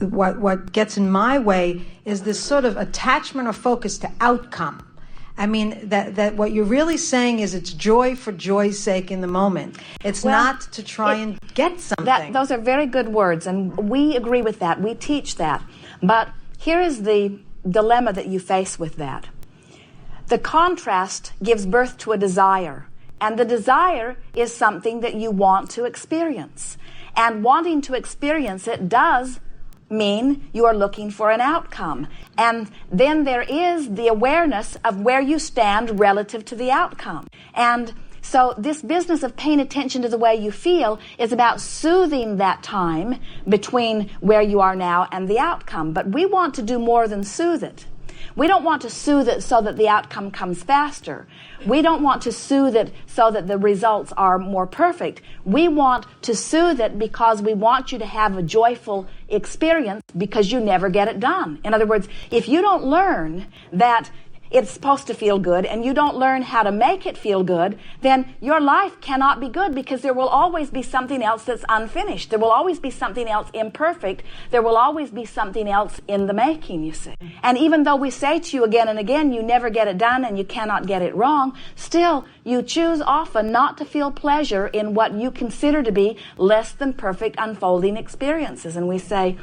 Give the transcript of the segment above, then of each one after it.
what gets in my way is this sort of attachment or focus to outcome. I mean, that what you're really saying is it's joy for joy's sake in the moment. It's not to try and get something. Those are very good words, and we agree with that. We teach that. But here is the dilemma that you face with that. The contrast gives birth to a desire, and the desire is something that you want to experience. And wanting to experience it does mean you are looking for an outcome. And then there is the awareness of where you stand relative to the outcome. And so this business of paying attention to the way you feel is about soothing that time between where you are now and the outcome. But we want to do more than soothe it. We don't want to soothe it so that the outcome comes faster. We don't want to soothe it so that the results are more perfect. We want to soothe it because we want you to have a joyful experience because you never get it done. In other words, if you don't learn that it's supposed to feel good and you don't learn how to make it feel good, then your life cannot be good because there will always be something else that's unfinished. There will always be something else imperfect. There will always be something else in the making, you see. And even though we say to you again and again, you never get it done and you cannot get it wrong, still you choose often not to feel pleasure in what you consider to be less than perfect unfolding experiences. And we say,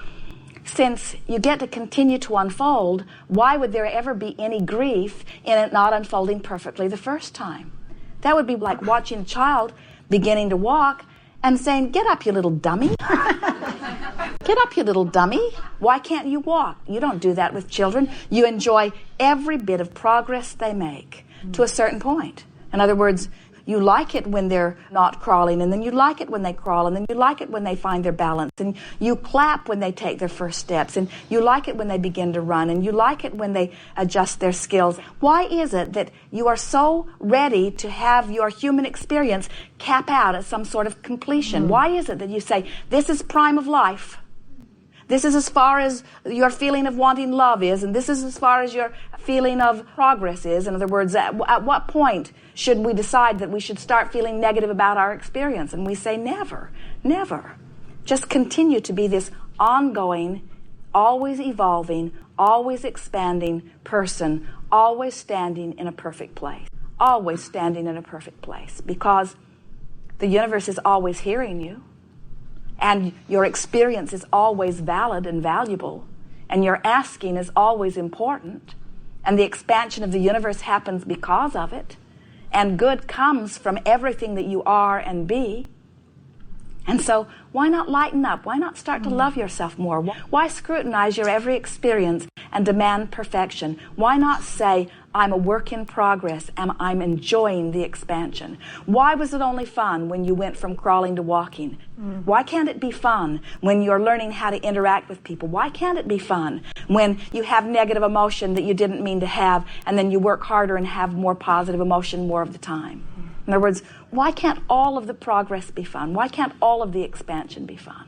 since you get to continue to unfold, why would there ever be any grief in it not unfolding perfectly the first time? That would be like watching a child beginning to walk and saying, "Get up, you little dummy." "Get up, you little dummy. Why can't you walk?" You don't do that with children. You enjoy every bit of progress they make to a certain point. In other words, you like it when they're not crawling, and then you like it when they crawl, and then you like it when they find their balance, and you clap when they take their first steps, and you like it when they begin to run, and you like it when they adjust their skills. Why is it that you are so ready to have your human experience cap out at some sort of completion? Why is it that you say, this is prime of life? This is as far as your feeling of wanting love is, and this is as far as your feeling of progress is. In other words, at what point should we decide that we should start feeling negative about our experience? And we say never, never. Just continue to be this ongoing, always evolving, always expanding person, always standing in a perfect place. Always standing in a perfect place, because the universe is always hearing you. And your experience is always valid and valuable. And your asking is always important. And the expansion of the universe happens because of it. And good comes from everything that you are and be. And so why not lighten up? Why not start to love yourself more? Why scrutinize your every experience and demand perfection? Why not say, I'm a work in progress and I'm enjoying the expansion? Why was it only fun when you went from crawling to walking? Why can't it be fun when you're learning how to interact with people? Why can't it be fun when you have negative emotion that you didn't mean to have, and then you work harder and have more positive emotion more of the time? In other words, why can't all of the progress be fun? Why can't all of the expansion be fun?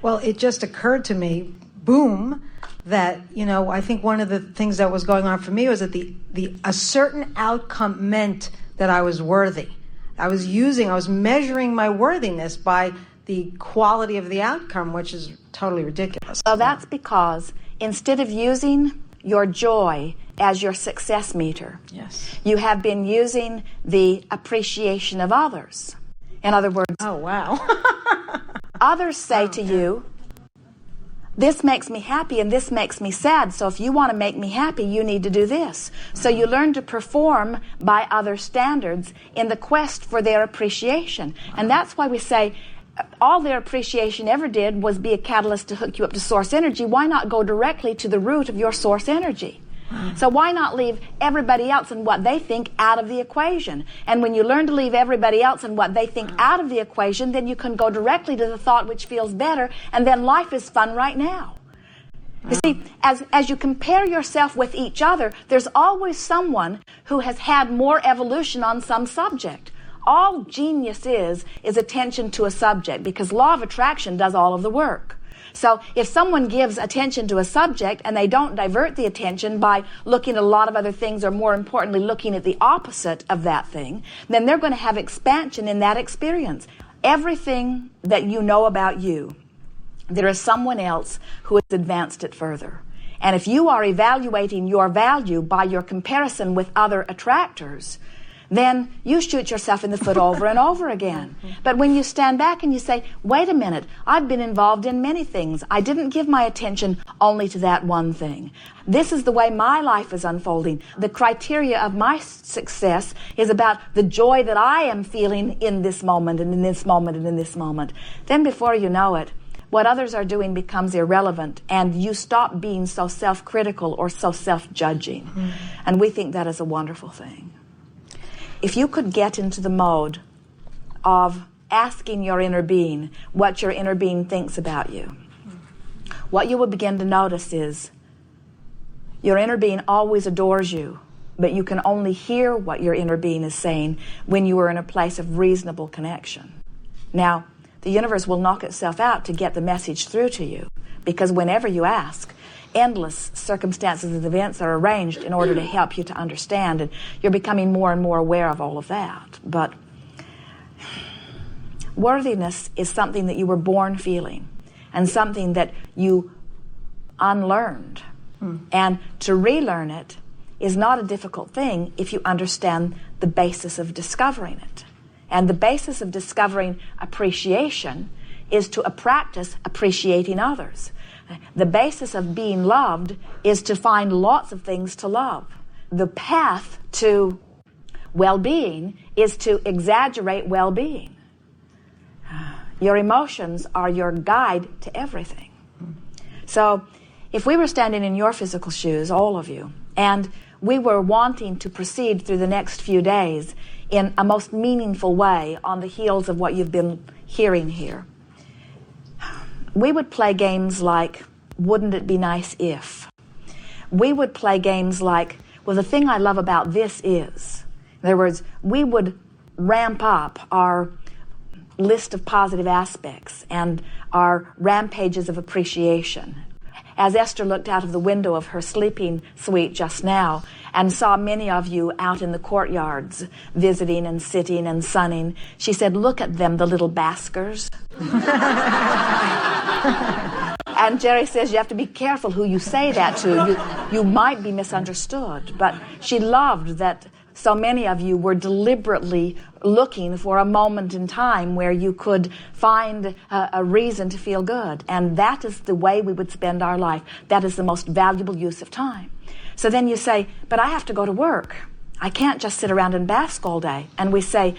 Well, it just occurred to me, boom, that, I think one of the things that was going on for me was that a certain outcome meant that I was worthy. I was measuring my worthiness by the quality of the outcome, which is totally ridiculous. So that's because instead of using your joy as your success meter, yes, you have been using the appreciation of others. In other words, oh wow, others say to you, this makes me happy and this makes me sad, so if you want to make me happy, you need to do this. So you learn to perform by other standards in the quest for their appreciation. And that's why we say all their appreciation ever did was be a catalyst to hook you up to source energy. Why not go directly to the root of your source energy? So why not leave everybody else and what they think out of the equation? And when you learn to leave everybody else and what they think out of the equation, then you can go directly to the thought which feels better, and then life is fun right now. You see, as you compare yourself with each other, there's always someone who has had more evolution on some subject. All genius is attention to a subject, because law of attraction does all of the work. So if someone gives attention to a subject and they don't divert the attention by looking at a lot of other things, or more importantly, looking at the opposite of that thing, then they're going to have expansion in that experience. Everything that you know about you there is someone else who has advanced it further. And if you are evaluating your value by your comparison with other attractors, then you shoot yourself in the foot over and over again. But when you stand back and you say, wait a minute, I've been involved in many things. I didn't give my attention only to that one thing. This is the way my life is unfolding. The criteria of my success is about the joy that I am feeling in this moment and in this moment and in this moment. Then before you know it, what others are doing becomes irrelevant, and you stop being so self-critical or so self-judging. And we think that is a wonderful thing. If you could get into the mode of asking your inner being what your inner being thinks about you, what you will begin to notice is your inner being always adores you, but you can only hear what your inner being is saying when you are in a place of reasonable connection. Now, the universe will knock itself out to get the message through to you, because whenever you ask, endless circumstances and events are arranged in order to help you to understand, and you're becoming more and more aware of all of that. But worthiness is something that you were born feeling, and something that you unlearned. And to relearn it is not a difficult thing if you understand the basis of discovering it. And the basis of discovering appreciation is to practice appreciating others. The basis of being loved is to find lots of things to love. The path to well-being is to exaggerate well-being. Your emotions are your guide to everything. So if we were standing in your physical shoes, all of you, and we were wanting to proceed through the next few days in a most meaningful way on the heels of what you've been hearing here, we would play games like, wouldn't it be nice if? We would play games like, well, the thing I love about this is. In other words, we would ramp up our list of positive aspects and our rampages of appreciation. As Esther looked out of the window of her sleeping suite just now and saw many of you out in the courtyards visiting and sitting and sunning, she said, look at them, the little baskers. And Jerry says you have to be careful who you say that to. You might be misunderstood. But she loved that so many of you were deliberately looking for a moment in time where you could find a reason to feel good. And that is the way we would spend our life. That is the most valuable use of time. So then you say, but I have to go to work. I can't just sit around and bask all day. And we say,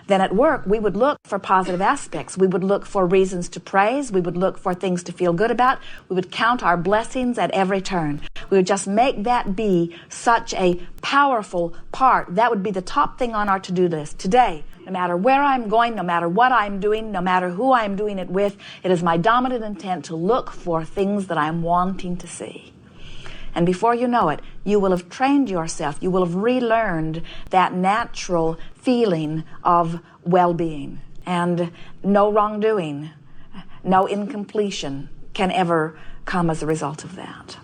then at work, we would look for positive aspects. We would look for reasons to praise. We would look for things to feel good about. We would count our blessings at every turn. We would just make that be such a powerful part. That would be the top thing on our to-do list. Today, no matter where I'm going, no matter what I'm doing, no matter who I'm doing it with, it is my dominant intent to look for things that I'm wanting to see. And before you know it, you will have trained yourself. You will have relearned that natural feeling of well-being. And no wrongdoing, no incompletion can ever come as a result of that.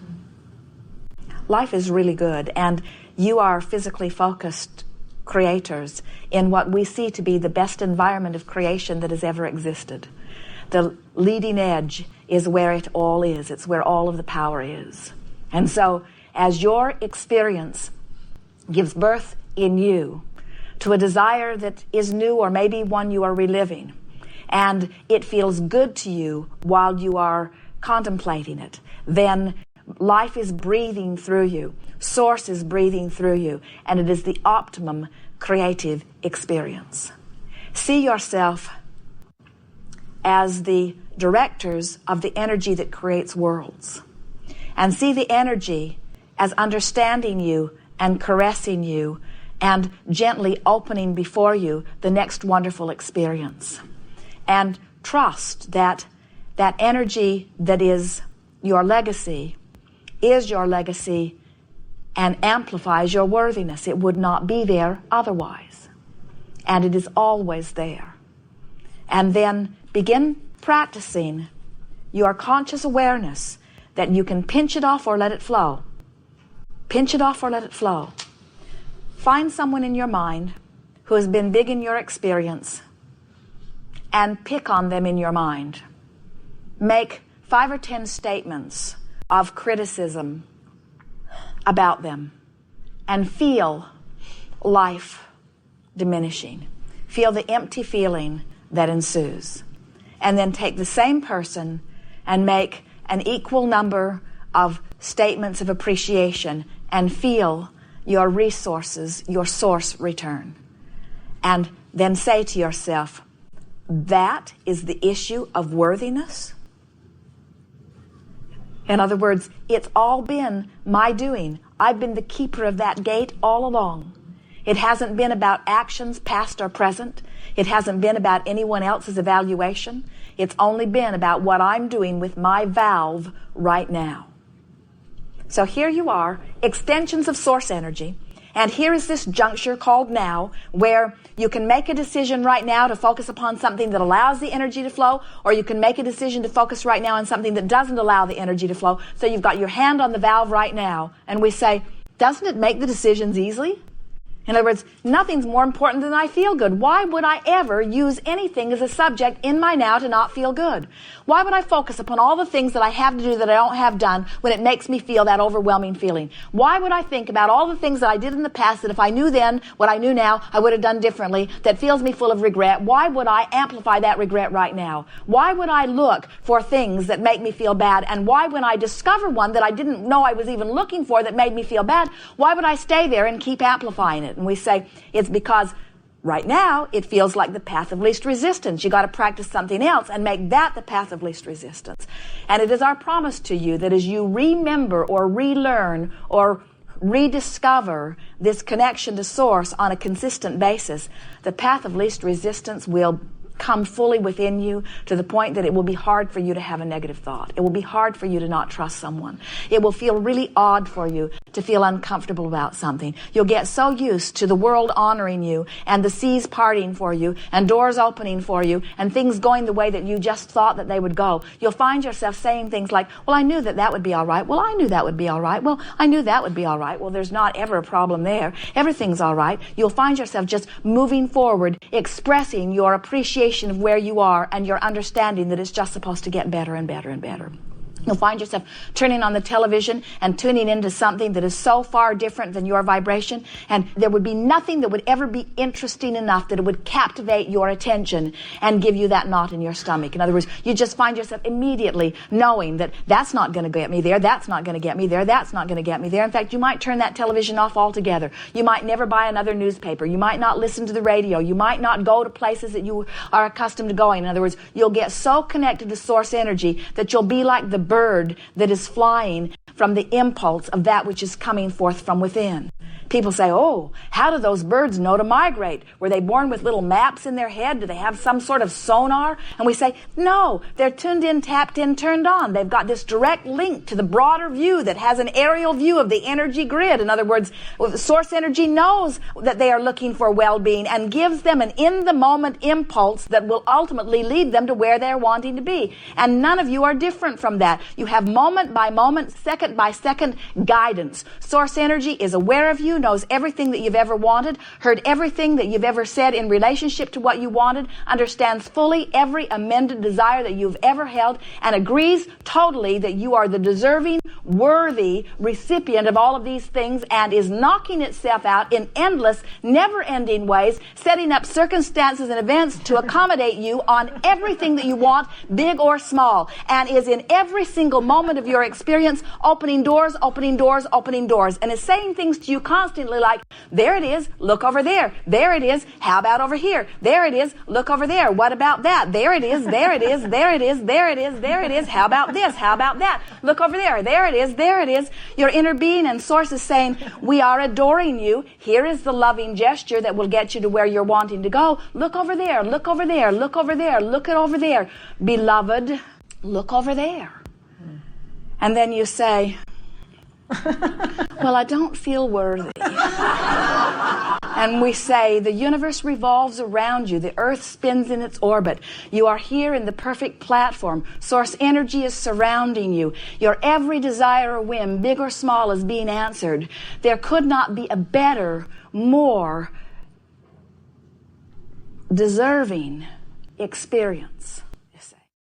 Life is really good, and you are physically focused creators in what we see to be the best environment of creation that has ever existed. The leading edge is where it all is. It's where all of the power is. And so, as your experience gives birth in you to a desire that is new or maybe one you are reliving, and it feels good to you while you are contemplating it, then life is breathing through you, source is breathing through you, and it is the optimum creative experience. See yourself as the directors of the energy that creates worlds. And see the energy as understanding you and caressing you and gently opening before you the next wonderful experience. And trust that that energy that is your legacy and amplifies your worthiness. It would not be there otherwise. And it is always there. And then begin practicing your conscious awareness that you can pinch it off or let it flow. Pinch it off or let it flow. Find someone in your mind who has been big in your experience and pick on them in your mind. Make 5 or 10 statements of criticism about them and feel life diminishing. Feel the empty feeling that ensues. And then take the same person and make an equal number of statements of appreciation and feel your resources, your source return. And then say to yourself, that is the issue of worthiness? In other words, it's all been my doing. I've been the keeper of that gate all along. It hasn't been about actions, past or present. It hasn't been about anyone else's evaluation. It's only been about what I'm doing with my valve right now. So here you are, extensions of source energy. And here is this juncture called now, where you can make a decision right now to focus upon something that allows the energy to flow, or you can make a decision to focus right now on something that doesn't allow the energy to flow. So you've got your hand on the valve right now, and we say, doesn't it make the decisions easily? In other words, nothing's more important than I feel good. Why would I ever use anything as a subject in my now to not feel good? Why would I focus upon all the things that I have to do that I don't have done when it makes me feel that overwhelming feeling? Why would I think about all the things that I did in the past that if I knew then what I knew now, I would have done differently, that feels me full of regret? Why would I amplify that regret right now? Why would I look for things that make me feel bad? And why, when I discover one that I didn't know I was even looking for that made me feel bad, why would I stay there and keep amplifying it? And we say, it's because right now it feels like the path of least resistance. You got to practice something else and make that the path of least resistance. And it is our promise to you that as you remember or relearn or rediscover this connection to source on a consistent basis, the path of least resistance will come fully within you to the point that it will be hard for you to have a negative thought. It will be hard for you to not trust someone. It will feel really odd for you to feel uncomfortable about something. You'll get so used to the world honoring you and the seas parting for you and doors opening for you and things going the way that you just thought that they would go. You'll find yourself saying things like, well, I knew that that would be all right. Well, I knew that would be all right. Well, I knew that would be all right. Well, there's not ever a problem there. Everything's all right. You'll find yourself just moving forward, expressing your appreciation of where you are and your understanding that it's just supposed to get better and better and better. You'll find yourself turning on the television and tuning into something that is so far different than your vibration, and there would be nothing that would ever be interesting enough that it would captivate your attention and give you that knot in your stomach. In other words, you just find yourself immediately knowing that that's not going to get me there, that's not going to get me there, that's not going to get me there. In fact, you might turn that television off altogether. You might never buy another newspaper. You might not listen to the radio. You might not go to places that you are accustomed to going. In other words, you'll get so connected to source energy that you'll be like the bird that is flying from the impulse of that which is coming forth from within. People say, oh, how do those birds know to migrate? Were they born with little maps in their head? Do they have some sort of sonar? And we say, no, they're tuned in, tapped in, turned on. They've got this direct link to the broader view that has an aerial view of the energy grid. In other words, source energy knows that they are looking for well-being and gives them an in-the-moment impulse that will ultimately lead them to where they're wanting to be. And none of you are different from that. You have moment by moment, second by second guidance. Source energy is aware of you, knows everything that you've ever wanted, heard everything that you've ever said in relationship to what you wanted, understands fully every amended desire that you've ever held, and agrees totally that you are the deserving, worthy recipient of all of these things, and is knocking itself out in endless, never-ending ways, setting up circumstances and events to accommodate you on everything that you want, big or small, and is in every single moment of your experience opening doors, opening doors, opening doors, and is saying things to you constantly like, there it is, look over there. There it is, how about over here? There it is, look over there. What about that? There it is, there it is, there it is, there it is, there it is. How about this? How about that? Look over there. There it is, there it is. Your inner being and source is saying, we are adoring you. Here is the loving gesture that will get you to where you're wanting to go. Look over there, look over there, look over there, look it over there. Beloved, look over there. And then you say, well, I don't feel worthy. And we say, the universe revolves around you. The earth spins in its orbit. You are here in the perfect platform. Source energy is surrounding you. Your every desire or whim, big or small, is being answered. There could not be a better, more deserving experience.